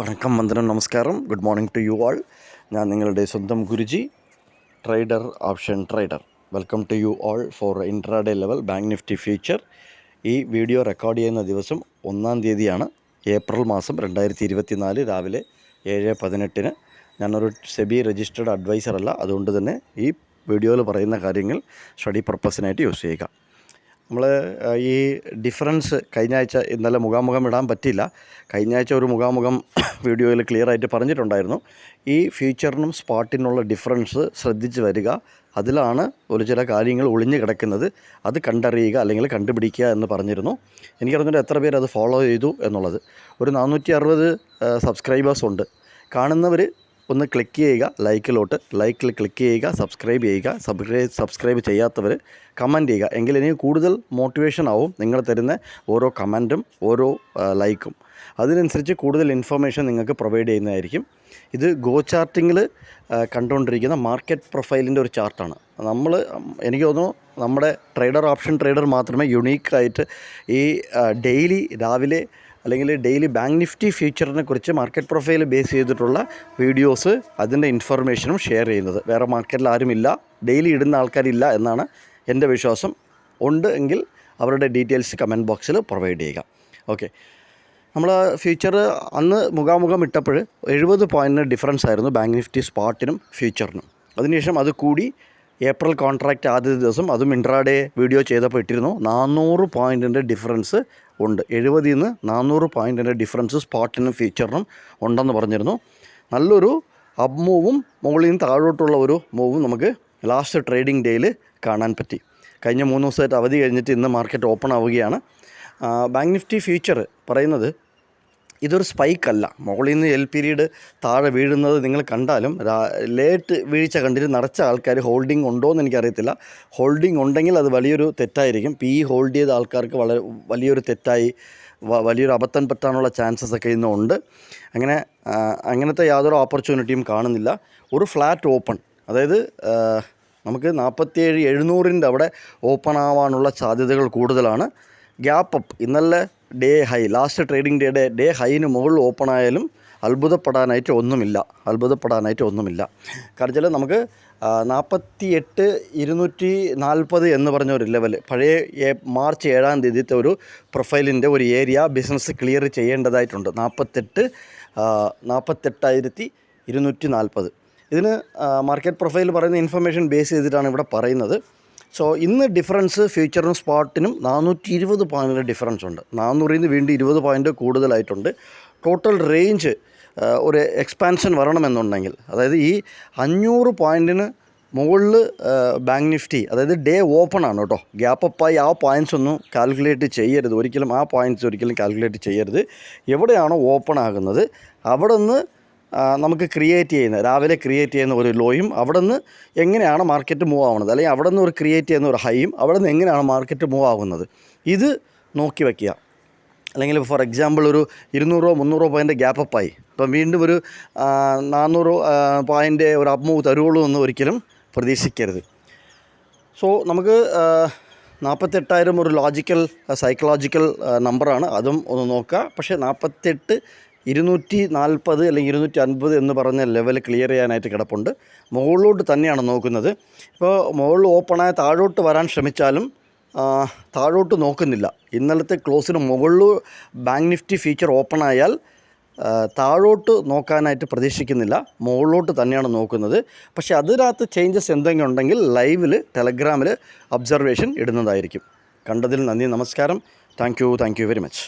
വണക്കം, വന്ദനം, നമസ്കാരം. Good morning to you all. ഞാൻ നിങ്ങളുടെ സ്വന്തം Guruji, trader, option trader. Welcome to you all for intraday level bank Nifty future. ഈ വീഡിയോ റെക്കോർഡ് ചെയ്യുന്ന ദിവസം 1-ാം തീയതിയാണ്, ഏപ്രിൽ മാസം 2024 രാവിലെ 7:18. ഞാനൊരു സെബി രജിസ്റ്റേർഡ് അഡ്വൈസറല്ല, അതുകൊണ്ട് തന്നെ ഈ വീഡിയോയിൽ പറയുന്ന കാര്യങ്ങൾ സ്റ്റഡി പർപ്പസിനായിട്ട് യൂസ് ചെയ്യുക. നമ്മൾ ഈ ഡിഫറൻസ് കഴിഞ്ഞ ആഴ്ച ഇന്നലെ മുഖാമുഖം ഇടാൻ പറ്റിയില്ല. കഴിഞ്ഞ ആഴ്ച ഒരു മുഖാമുഖം വീഡിയോയിൽ ക്ലിയറായിട്ട് പറഞ്ഞിട്ടുണ്ടായിരുന്നു. ഈ ഫ്യൂച്ചറിനും സ്പോട്ടിനുള്ള ഡിഫറൻസ് ശ്രദ്ധിച്ച് വരിക. അതിലാണ് ചില കാര്യങ്ങൾ ഒളിഞ്ഞു കിടക്കുന്നത്. അത് കണ്ടറിയുക അല്ലെങ്കിൽ കണ്ടുപിടിക്കുക എന്ന് പറഞ്ഞിരുന്നു. എനിക്കറിഞ്ഞിട്ട് എത്ര പേര് അത് ഫോളോ ചെയ്തു എന്നുള്ളത്. ഒരു 460 സബ്സ്ക്രൈബേഴ്സ് ഉണ്ട്. കാണുന്നവർ ഒന്ന് ക്ലിക്ക് ചെയ്യുക, ലൈക്കിൽ ക്ലിക്ക് ചെയ്യുക, സബ്സ്ക്രൈബ് ചെയ്യുക. സബ്സ്ക്രൈബ് ചെയ്യാത്തവർ കമൻറ്റ് ചെയ്യുക. എങ്കിൽ എനിക്ക് കൂടുതൽ മോട്ടിവേഷൻ ആവും നിങ്ങൾ തരുന്ന ഓരോ കമൻറ്റും ഓരോ ലൈക്കും. അതിനനുസരിച്ച് കൂടുതൽ ഇൻഫർമേഷൻ നിങ്ങൾക്ക് പ്രൊവൈഡ് ചെയ്യുന്നതായിരിക്കും. ഇത് ഗോ ചാർട്ടിങ്ങിൽ കണ്ടുകൊണ്ടിരിക്കുന്ന മാർക്കറ്റ് പ്രൊഫൈലിൻ്റെ ഒരു ചാർട്ടാണ്. എനിക്ക് തോന്നുന്നു നമ്മുടെ ഓപ്ഷൻ ട്രേഡർ മാത്രമേ യുണീക്കായിട്ട് ഈ ഡെയിലി രാവിലെ അല്ലെങ്കിൽ ഡെയിലി ബാങ്ക് നിഫ്റ്റി ഫ്യൂച്ചറിനെ കുറിച്ച് മാർക്കറ്റ് പ്രൊഫൈൽ ബേസ് ചെയ്തിട്ടുള്ള വീഡിയോസ്, അതിൻ്റെ ഇൻഫർമേഷനും ഷെയർ ചെയ്യുന്നത്. വേറെ മാർക്കറ്റിൽ ആരുമില്ല, ഡെയിലി ഇടുന്ന ആൾക്കാരില്ല എന്നാണ് എൻ്റെ വിശ്വാസം. ഉണ്ട് എങ്കിൽ അവരുടെ ഡീറ്റെയിൽസ് കമൻറ്റ് ബോക്സിൽ പ്രൊവൈഡ് ചെയ്യുക. ഓക്കെ, നമ്മൾ ഫ്യൂച്ചർ അന്ന് മുഖാമുഖം ഇട്ടപ്പോൾ 70 പോയിൻറ്റിന് ഡിഫറൻസ് ആയിരുന്നു ബാങ്ക് നിഫ്റ്റി സ്പോട്ടിനും ഫ്യൂച്ചറിനും. അതിനുശേഷം അത് കൂടി ഏപ്രിൽ കോൺട്രാക്റ്റ് ആദ്യത്തെ ദിവസം, അതും ഇൻട്രാഡേ വീഡിയോ ചെയ്തപ്പോൾ ഇട്ടിരുന്നു, 400 പോയിൻറ്റിൻ്റെ ഡിഫറൻസ് ഉണ്ട്. 70 നിന്ന് 400 പോയിൻറ്റിൻ്റെ ഡിഫറൻസ് സ്പോട്ടിനും ഫ്യൂച്ചറിനും ഉണ്ടെന്ന് പറഞ്ഞിരുന്നു. നല്ലൊരു അപ്പ് മൂവും മുകളിൽ നിന്ന് താഴോട്ടുള്ള ഒരു മൂവും നമുക്ക് ലാസ്റ്റ് ട്രേഡിംഗ് ഡേയിൽ കാണാൻ പറ്റി. കഴിഞ്ഞ 3 ദിവസമായിട്ട് അവധി കഴിഞ്ഞിട്ട് ഇന്ന് മാർക്കറ്റ് ഓപ്പൺ ആവുകയാണ്. ബാങ്ക് നിഫ്റ്റി ഫ്യൂച്ചർ പറയുന്നത് ഇതൊരു സ്പൈക്കല്ല. മുകളിൽ നിന്ന് എൽ പീരീഡ് താഴെ വീഴുന്നത് നിങ്ങൾ കണ്ടാലും ലേറ്റ് വീഴ്ച കണ്ടിട്ട് നിറച്ച ആൾക്കാർ ഹോൾഡിംഗ് ഉണ്ടോ എന്ന് എനിക്കറിയത്തില്ല. ഹോൾഡിംഗ് ഉണ്ടെങ്കിൽ അത് വലിയൊരു തെറ്റായിരിക്കും. ഹോൾഡ് ചെയ്ത ആൾക്കാർക്ക് വലിയൊരു തെറ്റായി, വലിയൊരു അബദ്ധം പറ്റാനുള്ള ചാൻസസ് ഒക്കെ ഇന്നുണ്ട്. അങ്ങനത്തെ യാതൊരു ഓപ്പർച്യൂണിറ്റിയും കാണുന്നില്ല. ഒരു ഫ്ലാറ്റ് ഓപ്പൺ, അതായത് നമുക്ക് 47,700 അവിടെ ഓപ്പൺ ആവാനുള്ള സാധ്യതകൾ കൂടുതലാണ്. ഗ്യാപ്പ് അപ്പ് ഇന്നലെ day high, last trading day ഹൈന് മുകളിൽ ഓപ്പൺ ആയാലും അത്ഭുതപ്പെടാനായിട്ട് ഒന്നുമില്ല. കാരണം വെച്ചാൽ നമുക്ക് 48,240 എന്ന് പറഞ്ഞ ഒരു ലെവൽ, പഴയ മാർച്ച് 7-ാം തീയതിത്തെ ഒരു പ്രൊഫൈലിൻ്റെ ഒരു ഏരിയ ബിസിനസ് ക്ലിയർ ചെയ്യേണ്ടതായിട്ടുണ്ട്. 48,240. ഇതിന് മാർക്കറ്റ് പ്രൊഫൈൽ പറയുന്ന ഇൻഫർമേഷൻ ബേസ് ചെയ്തിട്ടാണ് ഇവിടെ പറയുന്നത്. സോ ഇന്ന് ഡിഫറൻസ് ഫ്യൂച്ചറിനും സ്പോട്ടിനും 420 പോയിൻറ്റിൻ്റെ ഡിഫറൻസ് ഉണ്ട്. 400 നിന്ന് വീണ്ടും 20 പോയിൻറ്റ് കൂടുതലായിട്ടുണ്ട്. ടോട്ടൽ റേഞ്ച് ഒരു എക്സ്പാൻഷൻ വരണമെന്നുണ്ടെങ്കിൽ, അതായത് ഈ 500 പോയിൻറ്റിന് മുകളിൽ ബാങ്ക് നിഫ്റ്റി, അതായത് ഡേ ഓപ്പൺ ആണ് കേട്ടോ, ഗ്യാപ്പ് അപ്പായി ആ പോയിൻറ്റ്സ് ഒന്നും കാൽക്കുലേറ്റ് ചെയ്യരുത് ഒരിക്കലും. കാൽക്കുലേറ്റ് ചെയ്യരുത്. എവിടെയാണോ ഓപ്പൺ ആകുന്നത് അവിടെ നിന്ന് നമുക്ക് രാവിലെ ക്രിയേറ്റ് ചെയ്യുന്ന ഒരു ലോയും, അവിടെ നിന്ന് എങ്ങനെയാണ് മാർക്കറ്റ് മൂവ് ആവുന്നത്, അല്ലെങ്കിൽ അവിടെ നിന്ന് ക്രിയേറ്റ് ചെയ്യുന്ന ഒരു ഹൈയും, അവിടെ നിന്ന് എങ്ങനെയാണ് മാർക്കറ്റ് മൂവ് ആകുന്നത്, ഇത് നോക്കി വയ്ക്കുക. അല്ലെങ്കിൽ ഫോർ എക്സാമ്പിൾ ഒരു 200-300 പോയിൻ്റ് ഗ്യാപ്പ് അപ്പായി, ഇപ്പം വീണ്ടും ഒരു 400 പോയിൻ്റ് ഒരു അപ്പ് മൂവ് തരുള്ളൂ എന്ന് ഒരിക്കലും പ്രതീക്ഷിക്കരുത്. സോ നമുക്ക് 48,000 ഒരു സൈക്കോളജിക്കൽ നമ്പറാണ്, അതും ഒന്ന് നോക്കുക. പക്ഷേ 48,240 അല്ലെങ്കിൽ 250 എന്ന് പറഞ്ഞ ലെവൽ ക്ലിയർ ചെയ്യാനായിട്ട് കിടപ്പുണ്ട്. മുകളിലോട്ട് തന്നെയാണ് നോക്കുന്നത്. ഇപ്പോൾ മുകളിൽ ഓപ്പണായ താഴോട്ട് വരാൻ ശ്രമിച്ചാലും താഴോട്ട് നോക്കുന്നില്ല. ഇന്നലത്തെ ക്ലോസിന് മുകളിൽ ബാങ്ക് നിഫ്റ്റി ഫ്യൂച്ചർ ഓപ്പൺ ആയാൽ താഴോട്ട് നോക്കാനായിട്ട് പ്രതീക്ഷിക്കുന്നില്ല, മുകളിലോട്ട് തന്നെയാണ് നോക്കുന്നത്. പക്ഷേ അതിനകത്ത് ചേഞ്ചസ് എന്തെങ്കിലും ഉണ്ടെങ്കിൽ ലൈവിൽ ടെലഗ്രാമിൽ ഒബ്സർവേഷൻ ഇടുന്നതായിരിക്കും. കണ്ടതിൽ നന്ദി, നമസ്കാരം. Thank you very much.